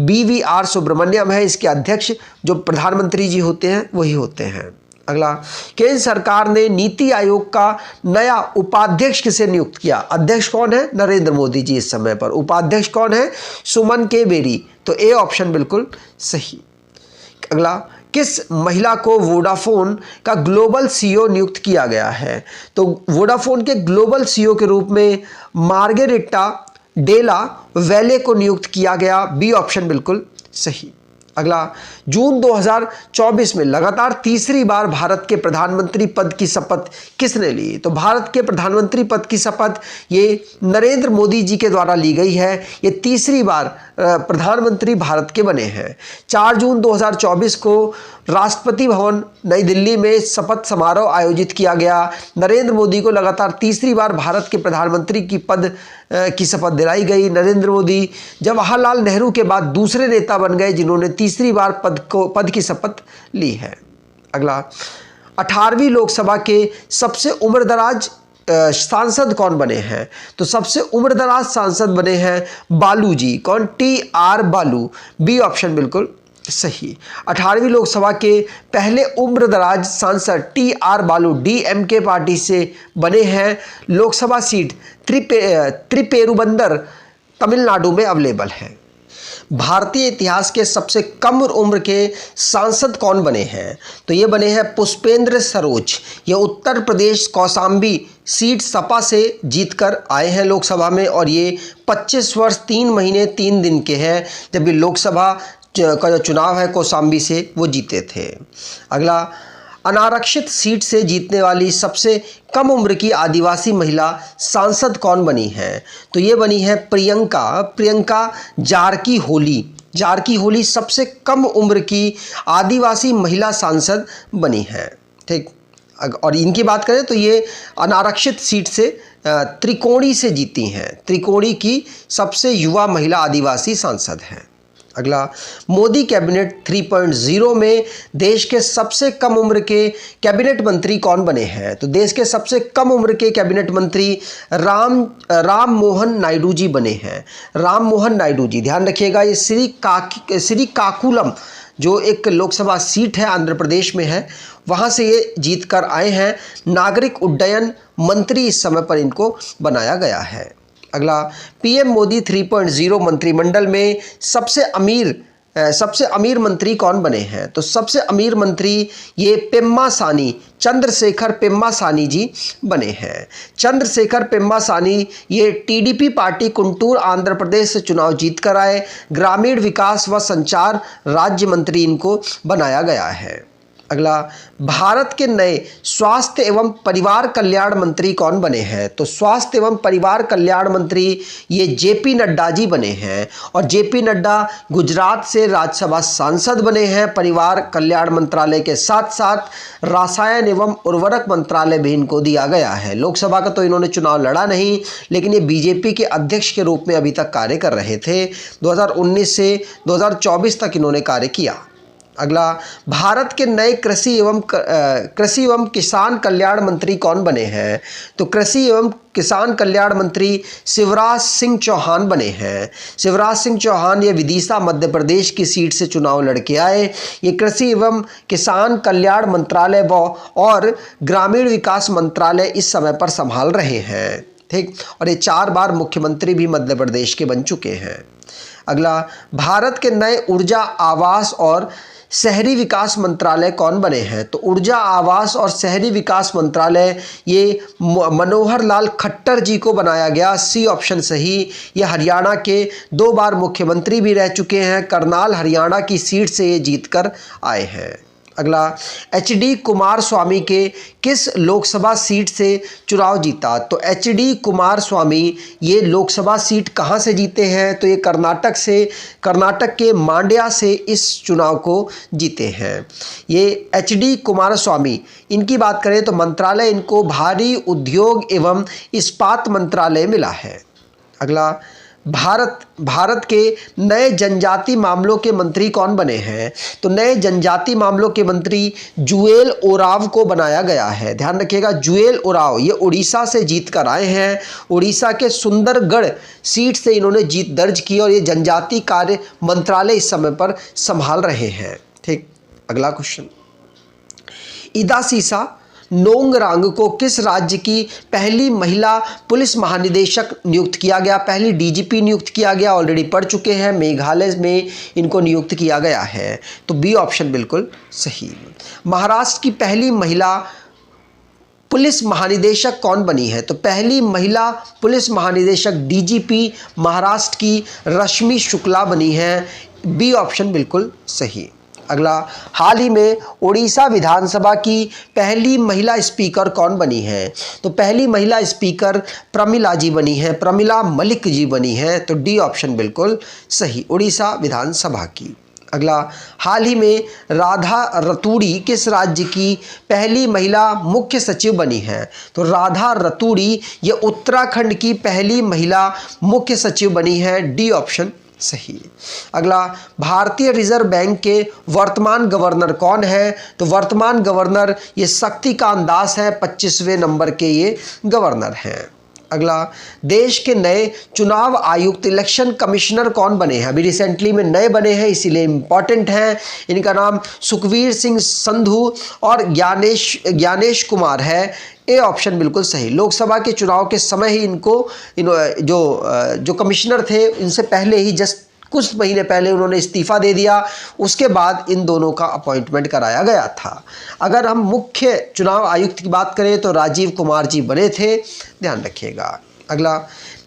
BVR सुब्रमण्यम है। इसके अध्यक्ष जो प्रधानमंत्री जी होते हैं वही होते हैं। अगला, केंद्र सरकार ने नीति आयोग का नया उपाध्यक्ष किसे नियुक्त किया? अध्यक्ष कौन है? नरेंद्र मोदी जी इस समय पर। उपाध्यक्ष कौन है? सुमन के बेरी। तो ए ऑप्शन बिल्कुल सही। अगला, किस महिला को वोडाफोन का ग्लोबल सीईओ नियुक्त किया गया है? तो वोडाफोन के ग्लोबल सीईओ के रूप में मार्गेरिटा डेला वैले को नियुक्त किया गया। बी ऑप्शन बिल्कुल सही। अगला, जून 2024 में लगातार तीसरी बार भारत के प्रधानमंत्री पद की शपथ किसने ली? तो भारत के प्रधानमंत्री पद की शपथ ये नरेंद्र मोदी जी के द्वारा ली गई है। ये तीसरी बार प्रधानमंत्री भारत के बने हैं। 4 जून 2024 को राष्ट्रपति भवन नई दिल्ली में शपथ समारोह आयोजित किया गया। नरेंद्र मोदी को लगातार तीसरी बार भारत के प्रधानमंत्री की पद की शपथ दिलाई गई। नरेंद्र मोदी जवाहरलाल नेहरू के बाद दूसरे नेता बन गए जिन्होंने तीसरी बार पद की शपथ ली है। अगला, 18वीं लोकसभा के सबसे उम्रदराज सांसद कौन बने हैं? तो सबसे उम्रदराज सांसद बने हैं बालू जी। कौन? TR बालू। बी ऑप्शन बिल्कुल सही। 18वीं लोकसभा के पहले उम्रदराज सांसद TR बालू DMK पार्टी से बने हैं। लोकसभा सीट त्रिपेरुबंदर तमिलनाडु में अवेलेबल है। भारतीय इतिहास के सबसे कम उम्र के सांसद कौन बने हैं? तो ये बने हैं पुष्पेंद्र सरोज। ये उत्तर प्रदेश कौशाम्बी सीट सपा से जीतकर आए हैं लोकसभा में, और ये 25 वर्ष 3 महीने 3 दिन के हैं, जब ये लोकसभा का जो चुनाव है कौशाम्बी से वो जीते थे। अगला, अनारक्षित सीट से जीतने वाली सबसे कम उम्र की आदिवासी महिला सांसद कौन बनी है? तो ये बनी है प्रियंका जारकी होली सबसे कम उम्र की आदिवासी महिला सांसद बनी है। ठीक, और इनकी बात करें तो ये अनारक्षित सीट से त्रिकोणी से जीती हैं। त्रिकोणी की सबसे युवा महिला आदिवासी सांसद हैं। अगला, मोदी कैबिनेट 3.0 में देश के सबसे कम उम्र के कैबिनेट मंत्री कौन बने हैं? तो देश के सबसे कम उम्र के कैबिनेट मंत्री राम मोहन नायडू जी बने हैं। राम मोहन नायडू जी, ध्यान रखिएगा, ये श्रीकाकुलम जो एक लोकसभा सीट है आंध्र प्रदेश में है, वहाँ से ये जीत कर आए हैं। नागरिक उड्डयन मंत्री इस समय पर इनको बनाया गया है। अगला, PM मोदी 3.0 मंत्रिमंडल में सबसे अमीर सबसे अमीर मंत्री कौन बने हैं? तो सबसे अमीर मंत्री ये पेम्मासानी, चंद्रशेखर पेम्मासानी जी बने हैं। चंद्रशेखर पेम्मासानी ये टीडीपी पार्टी गुंटूर आंध्र प्रदेश से चुनाव जीत कर आए। ग्रामीण विकास व संचार राज्य मंत्री इनको बनाया गया है। अगला, भारत के नए स्वास्थ्य एवं परिवार कल्याण मंत्री कौन बने हैं? तो स्वास्थ्य एवं परिवार कल्याण मंत्री ये जेपी नड्डा जी बने हैं। और जेपी नड्डा गुजरात से राज्यसभा सांसद बने हैं। परिवार कल्याण मंत्रालय के साथ साथ रसायन एवं उर्वरक मंत्रालय भी इनको दिया गया है। लोकसभा का तो इन्होंने चुनाव लड़ा नहीं, लेकिन ये बीजेपी के अध्यक्ष के रूप में अभी तक कार्य कर रहे थे। 2019 से 2024 तक इन्होंने कार्य किया। अगला, भारत के नए कृषि एवं किसान कल्याण मंत्री कौन बने हैं? तो कृषि एवं किसान कल्याण मंत्री शिवराज सिंह चौहान बने हैं। शिवराज सिंह चौहान ये विदिशा मध्य प्रदेश की सीट से चुनाव लड़के आए। ये कृषि एवं किसान कल्याण मंत्रालय और ग्रामीण विकास मंत्रालय इस समय पर संभाल रहे हैं। ठीक, और ये 4 बार मुख्यमंत्री भी मध्य प्रदेश के बन चुके हैं। अगला, भारत के नए ऊर्जा आवास और शहरी विकास मंत्रालय कौन बने हैं? तो ऊर्जा आवास और शहरी विकास मंत्रालय ये मनोहर लाल खट्टर जी को बनाया गया। सी ऑप्शन सही। ये हरियाणा के 2 बार मुख्यमंत्री भी रह चुके हैं। करनाल हरियाणा की सीट से ये जीत कर आए हैं। अगला, HD कुमारस्वामी के किस लोकसभा सीट से चुनाव जीता? तो HD कुमारस्वामी ये लोकसभा सीट कहाँ से जीते हैं? तो ये कर्नाटक से, कर्नाटक के मांड्या से इस चुनाव को जीते हैं। ये HD कुमारस्वामी, इनकी बात करें तो मंत्रालय इनको भारी उद्योग एवं इस्पात मंत्रालय मिला है। अगला, भारत के नए जनजाति मामलों के मंत्री कौन बने हैं? तो नए जनजाति मामलों के मंत्री जुएल ओराव को बनाया गया है। ध्यान रखिएगा, जुएल ओराव ये उड़ीसा से जीत कर आए हैं। उड़ीसा के सुंदरगढ़ सीट से इन्होंने जीत दर्ज की और ये जनजाति कार्य मंत्रालय इस समय पर संभाल रहे हैं। ठीक, अगला क्वेश्चन, ईदा सीसा नोंगरांग को किस राज्य की पहली महिला पुलिस महानिदेशक नियुक्त किया गया? पहली DGP नियुक्त किया गया, ऑलरेडी पढ़ चुके हैं। मेघालय में इनको नियुक्त किया गया है। तो बी ऑप्शन बिल्कुल सही। महाराष्ट्र की पहली महिला पुलिस महानिदेशक कौन बनी है? तो पहली महिला पुलिस महानिदेशक DGP महाराष्ट्र की रश्मि शुक्ला बनी है। बी ऑप्शन बिल्कुल सही। अगला, हाल ही में उड़ीसा विधानसभा की पहली महिला स्पीकर कौन बनी है? तो पहली महिला स्पीकर प्रमिला जी बनी है, प्रमिला मलिक जी बनी है। तो डी ऑप्शन बिल्कुल सही, उड़ीसा विधानसभा की। अगला, हाल ही में राधा रतूड़ी किस राज्य की पहली महिला मुख्य सचिव बनी है? तो राधा रतूड़ी ये उत्तराखंड की पहली महिला मुख्य सचिव बनी है। डी ऑप्शन सही। अगला, भारतीय रिजर्व बैंक के वर्तमान गवर्नर कौन है? तो वर्तमान गवर्नर ये शक्तिकांत दास है, 25वें नंबर के ये गवर्नर हैं। अगला, देश के नए चुनाव आयुक्त इलेक्शन कमिश्नर कौन बने हैं? अभी रिसेंटली में नए बने हैं, इसीलिए इंपॉर्टेंट हैं। इनका नाम सुखवीर सिंह संधू और ज्ञानेश कुमार है। ए ऑप्शन बिल्कुल सही। लोकसभा के चुनाव के समय ही इनको जो कमिश्नर थे इनसे पहले ही जस्ट कुछ महीने पहले उन्होंने इस्तीफा दे दिया। उसके बाद इन दोनों का अपॉइंटमेंट कराया गया था। अगर हम मुख्य चुनाव आयुक्त की बात करें तो राजीव कुमार जी बने थे, ध्यान रखिएगा। अगला,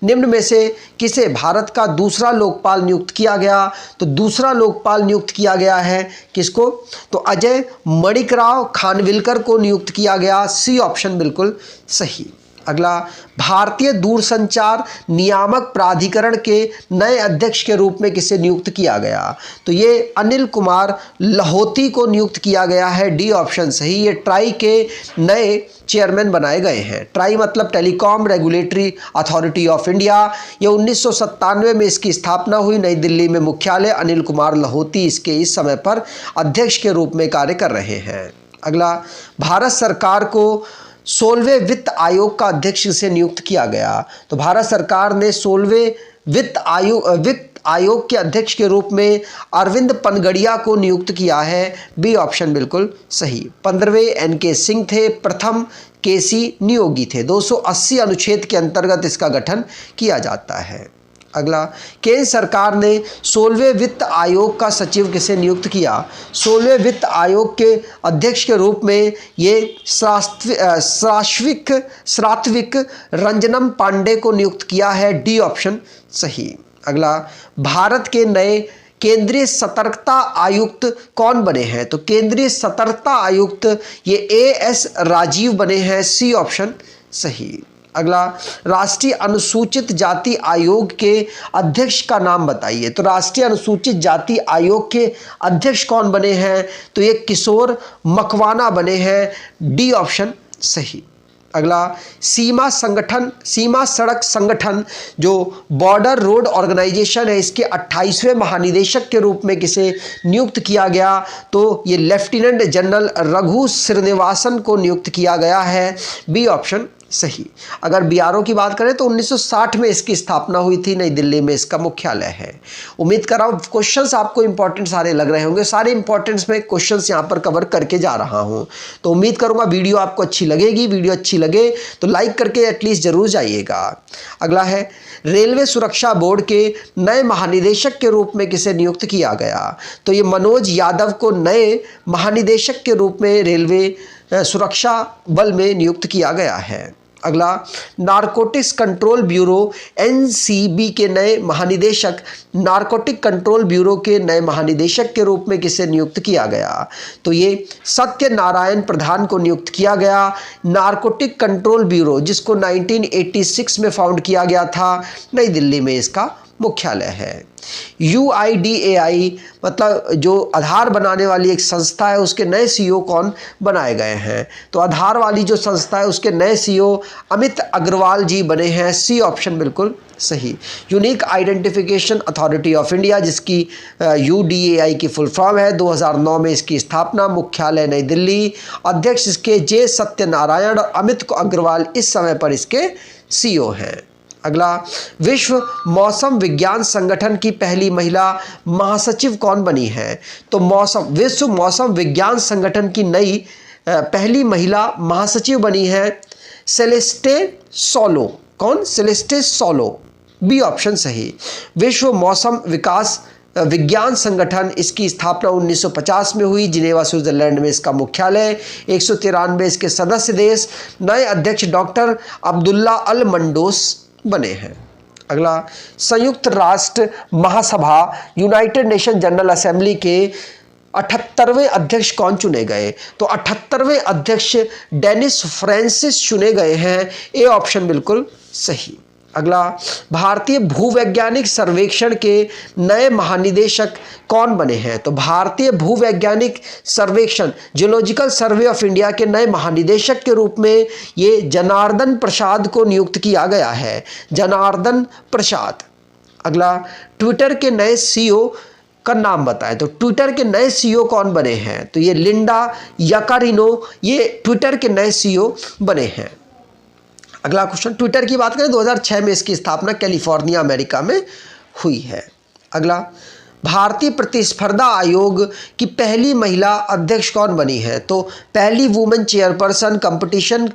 निम्न में से किसे भारत का दूसरा लोकपाल नियुक्त किया गया? तो दूसरा लोकपाल नियुक्त किया गया है किसको? तो अजय मणिकराव खानविलकर को नियुक्त किया गया। सी ऑप्शन बिल्कुल सही। अगला, भारतीय दूरसंचार नियामक प्राधिकरण के नए अध्यक्ष के रूप में किसे नियुक्त किया गया? तो ये अनिल कुमार लाहौती को नियुक्त किया गया है। डी ऑप्शन सही। ये ट्राई के नए चेयरमैन बनाए गए हैं। ट्राई मतलब telecom regulatory authority of India. ये 1997 में इसकी स्थापना हुई। नई दिल्ली में मुख्यालय। अनिल कुमार लाहौती इसके इस समय पर अध्यक्ष के रूप में कार्य कर रहे हैं। अगला, भारत सरकार को 16वें वित्त आयोग का अध्यक्ष से नियुक्त किया गया? तो भारत सरकार ने 16वें वित्त आयोग के अध्यक्ष के रूप में अरविंद पनगड़िया को नियुक्त किया है। बी ऑप्शन बिल्कुल सही। 15वें NK सिंह थे, प्रथम KC नियोगी थे। 280 अनुच्छेद के अंतर्गत इसका गठन किया जाता है। अगला, केंद्र सरकार ने 16वें वित्त आयोग का सचिव किसे नियुक्त किया? 16वें वित्त आयोग के अध्यक्ष के रूप में ये सात्विक रंजनम पांडे को नियुक्त किया है। डी ऑप्शन सही। अगला, भारत के नए केंद्रीय सतर्कता आयुक्त कौन बने हैं? तो केंद्रीय सतर्कता आयुक्त ये एएस राजीव बने हैं। सी ऑप्शन सही। अगला, राष्ट्रीय अनुसूचित जाति आयोग के अध्यक्ष का नाम बताइए। तो राष्ट्रीय अनुसूचित जाति आयोग के अध्यक्ष कौन बने हैं? तो ये किशोर मकवाना बने हैं। डी ऑप्शन सही। अगला, सीमा सड़क संगठन जो बॉर्डर रोड ऑर्गेनाइजेशन है, इसके 28वें महानिदेशक के रूप में किसे नियुक्त किया गया? तो ये लेफ्टिनेंट जनरल रघु श्रीनिवासन को नियुक्त किया गया है। बी ऑप्शन सही। अगर बीआरओ की बात करें तो 1960 में इसकी स्थापना हुई थी, नई दिल्ली में इसका मुख्यालय है। उम्मीद कर रहा हूँ क्वेश्चंस आपको इंपॉर्टेंट सारे लग रहे होंगे। सारे इंपॉर्टेंट्स में क्वेश्चंस यहाँ पर कवर करके जा रहा हूँ, तो उम्मीद करूँगा वीडियो आपको अच्छी लगेगी। वीडियो अच्छी लगे तो लाइक करके एटलीस्ट जरूर जाइएगा। अगला है, रेलवे सुरक्षा बोर्ड के नए महानिदेशक के रूप में किसे नियुक्त किया गया? तो ये मनोज यादव को नए महानिदेशक के रूप में रेलवे सुरक्षा बल में नियुक्त किया गया है। अगला, नारकोटिक्स कंट्रोल ब्यूरो एनसीबी के नए महानिदेशक, नारकोटिक कंट्रोल ब्यूरो के नए महानिदेशक के रूप में किसे नियुक्त किया गया? तो ये सत्यनारायण प्रधान को नियुक्त किया गया। नारकोटिक कंट्रोल ब्यूरो जिसको 1986 में फाउंड किया गया था, नई दिल्ली में इसका मुख्यालय है। UIDAI मतलब जो आधार बनाने वाली एक संस्था है, उसके नए सीईओ कौन बनाए गए हैं? तो आधार वाली जो संस्था है उसके नए सीईओ अमित अग्रवाल जी बने हैं। सी ऑप्शन बिल्कुल सही। Unique identification authority of India जिसकी UDAI की फुल फॉर्म है, 2009 में इसकी स्थापना, मुख्यालय नई दिल्ली, अध्यक्ष इसके जे सत्यनारायण और अमित अग्रवाल इस समय पर इसके सीईओ हैं। अगला, विश्व मौसम विज्ञान संगठन की पहली महिला महासचिव कौन बनी है? तो विश्व मौसम विज्ञान संगठन की नई पहली महिला महासचिव बनी है सेलेस्टे सोलो। कौन? Celeste solo. बी ऑप्शन सही। विश्व मौसम विज्ञान संगठन, इसकी स्थापना 1950 में हुई, जिनेवा स्विट्जरलैंड में इसका मुख्यालय, 193 इसके सदस्य देश, नए अध्यक्ष डॉक्टर अब्दुल्ला अल मंडोस बने हैं। अगला, संयुक्त राष्ट्र महासभा यूनाइटेड नेशन जनरल असेंबली के 78वें अध्यक्ष कौन चुने गए? तो 78वें अध्यक्ष डेनिस फ्रांसिस चुने गए हैं। ए ऑप्शन बिल्कुल सही। अगला, भारतीय भूवैज्ञानिक सर्वेक्षण के नए महानिदेशक कौन बने हैं? तो भारतीय भूवैज्ञानिक सर्वेक्षण जियोलॉजिकल सर्वे ऑफ इंडिया के नए महानिदेशक के रूप में ये जनार्दन प्रसाद को नियुक्त किया गया है। जनार्दन प्रसाद। अगला, ट्विटर के नए सीईओ का नाम बताएं। तो ट्विटर के नए सीईओ कौन बने हैं? तो ये लिंडा याकारिनो ये ट्विटर के नए सीईओ बने हैं। अगला क्वेश्चन, ट्विटर की बात करें 2006 में इसकी स्थापना कैलिफोर्निया अमेरिका में हुई है। अगला, भारतीय प्रतिस्पर्धा आयोग की पहली महिला अध्यक्ष कौन बनी है? तो पहली women chairperson competition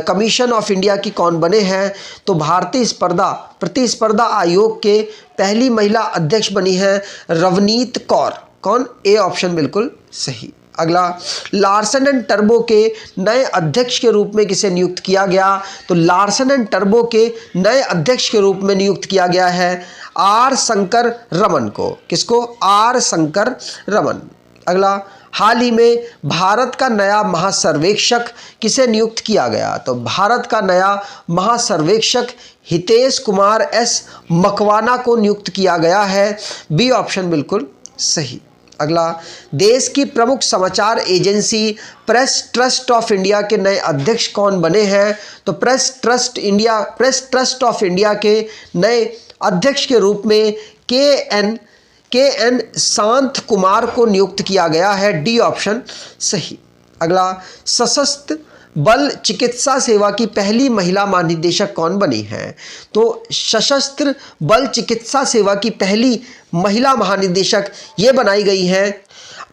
commission of India की कौन बने हैं? तो भारतीय प्रतिस्पर्धा आयोग के पहली महिला अध्यक्ष बनी है रवनीत कौर। कौन? ए ऑप्शन बिल्कुल सही। अगला, लार्सन एंड टर्बो के नए अध्यक्ष के रूप में किसे नियुक्त किया गया? तो लार्सन एंड टर्बो के नए अध्यक्ष के रूप में नियुक्त किया गया है आर शंकर रमन को। किसको? आर शंकर रमन। अगला, हाल ही में भारत का नया महासर्वेक्षक किसे नियुक्त किया गया? तो भारत का नया महासर्वेक्षक हितेश कुमार एस मकवाना को नियुक्त किया गया है। बी ऑप्शन बिल्कुल सही। अगला, देश की प्रमुख समाचार agency press trust of India के नए अध्यक्ष कौन बने हैं? तो प्रेस ट्रस्ट ऑफ इंडिया के नए अध्यक्ष के रूप में के एन शांत कुमार को नियुक्त किया गया है। डी ऑप्शन सही। अगला, सशस्त्र बल चिकित्सा सेवा की पहली महिला महानिदेशक कौन बनी है? तो सशस्त्र बल चिकित्सा सेवा की पहली महिला महानिदेशक ये बनाई गई है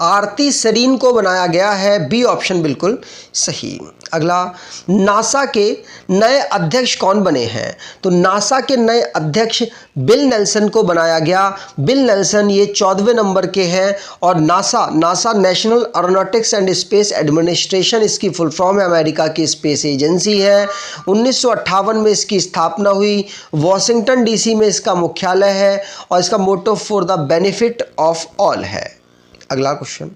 आरती सरीन को बनाया गया है। बी ऑप्शन बिल्कुल सही। अगला, नासा के नए अध्यक्ष कौन बने हैं? तो नासा के नए अध्यक्ष बिल नेल्सन को बनाया गया। बिल नेल्सन ये 14वें नंबर के हैं और NASA national aeronautics and space administration इसकी फुल फॉर्म है, अमेरिका की स्पेस एजेंसी है। 1958 में इसकी स्थापना हुई। वॉशिंगटन डीसी में इसका मुख्यालय है और इसका motto for the benefit of all है। अगला question,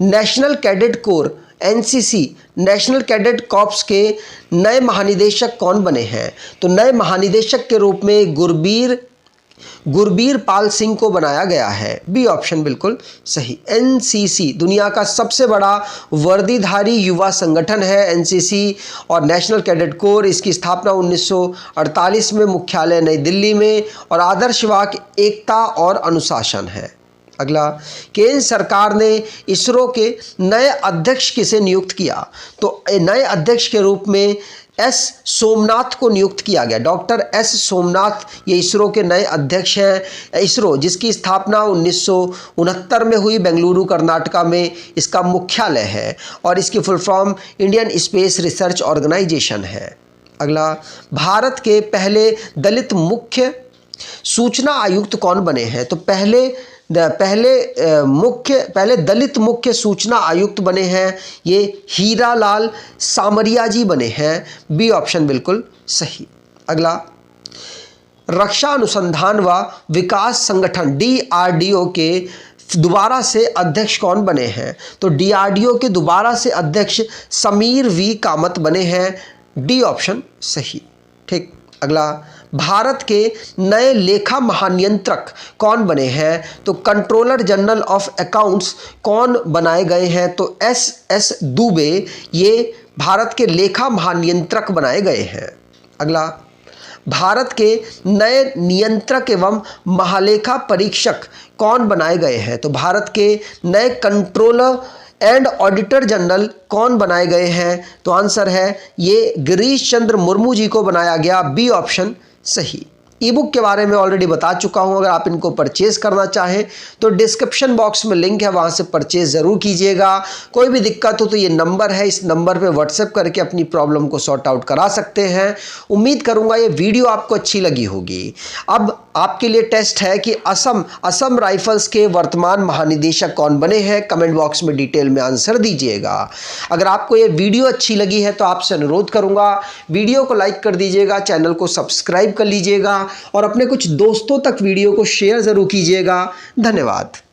National Cadet Corps NCC National Cadet Corps के नए महानिदेशक कौन बने हैं? तो नए महानिदेशक के रूप में गुरबीर पाल सिंह को बनाया गया है। बी ऑप्शन बिल्कुल सही। एनसीसी दुनिया का सबसे बड़ा वर्दीधारी युवा संगठन है एनसीसी, और नेशनल कैडेट कोर इसकी स्थापना 1948 में, मुख्यालय नई दिल्ली में, और आदर्श वाक्य एकता और अनुशासन है। अगला, केंद्र सरकार ने इसरो के नए अध्यक्ष किसे नियुक्त किया? तो नए अध्यक्ष के रूप में एस सोमनाथ को नियुक्त किया गया। डॉक्टर एस सोमनाथ ये इसरो के नए अध्यक्ष हैं। इसरो जिसकी स्थापना 1969 में हुई, बेंगलुरु कर्नाटका में इसका मुख्यालय है और इसकी full form Indian Space Research Organisation है। अगला, भारत के पहले दलित मुख्य सूचना आयुक्त कौन बने हैं? तो पहले दलित मुख्य सूचना आयुक्त बने हैं ये हीरालाल सामरिया जी बने हैं। बी ऑप्शन बिल्कुल सही। अगला, रक्षा अनुसंधान व विकास संगठन डीआरडीओ के दोबारा से अध्यक्ष कौन बने हैं? तो डीआरडीओ के दोबारा से अध्यक्ष समीर वी कामत बने हैं। डी ऑप्शन सही। ठीक। अगला, भारत के नए लेखा महानियंत्रक कौन बने हैं? तो कंट्रोलर जनरल ऑफ अकाउंट्स कौन बनाए गए हैं? तो एस दुबे ये भारत के लेखा महानियंत्रक बनाए गए हैं। अगला, भारत के नए नियंत्रक एवं महालेखा परीक्षक कौन बनाए गए हैं? तो भारत के नए कंट्रोलर एंड ऑडिटर जनरल कौन बनाए गए हैं? तो आंसर है ये गिरीश चंद्र मुर्मू जी को बनाया गया। बी ऑप्शन सही। ई बुक के बारे में ऑलरेडी बता चुका हूं, अगर आप इनको परचेज करना चाहें तो डिस्क्रिप्शन बॉक्स में लिंक है, वहां से परचेज ज़रूर कीजिएगा। कोई भी दिक्कत हो तो ये नंबर है, इस नंबर पे व्हाट्सएप करके अपनी प्रॉब्लम को सॉर्ट आउट करा सकते हैं। उम्मीद करूंगा ये वीडियो आपको अच्छी लगी होगी। अब आपके लिए टेस्ट है कि असम राइफल्स के वर्तमान महानिदेशक कौन बने हैं? कमेंट बॉक्स में डिटेल में आंसर दीजिएगा। अगर आपको ये वीडियो अच्छी लगी है तो आपसे अनुरोध करूंगा वीडियो को लाइक कर दीजिएगा, चैनल को सब्सक्राइब कर लीजिएगा और अपने कुछ दोस्तों तक वीडियो को शेयर ज़रूर कीजिएगा। धन्यवाद।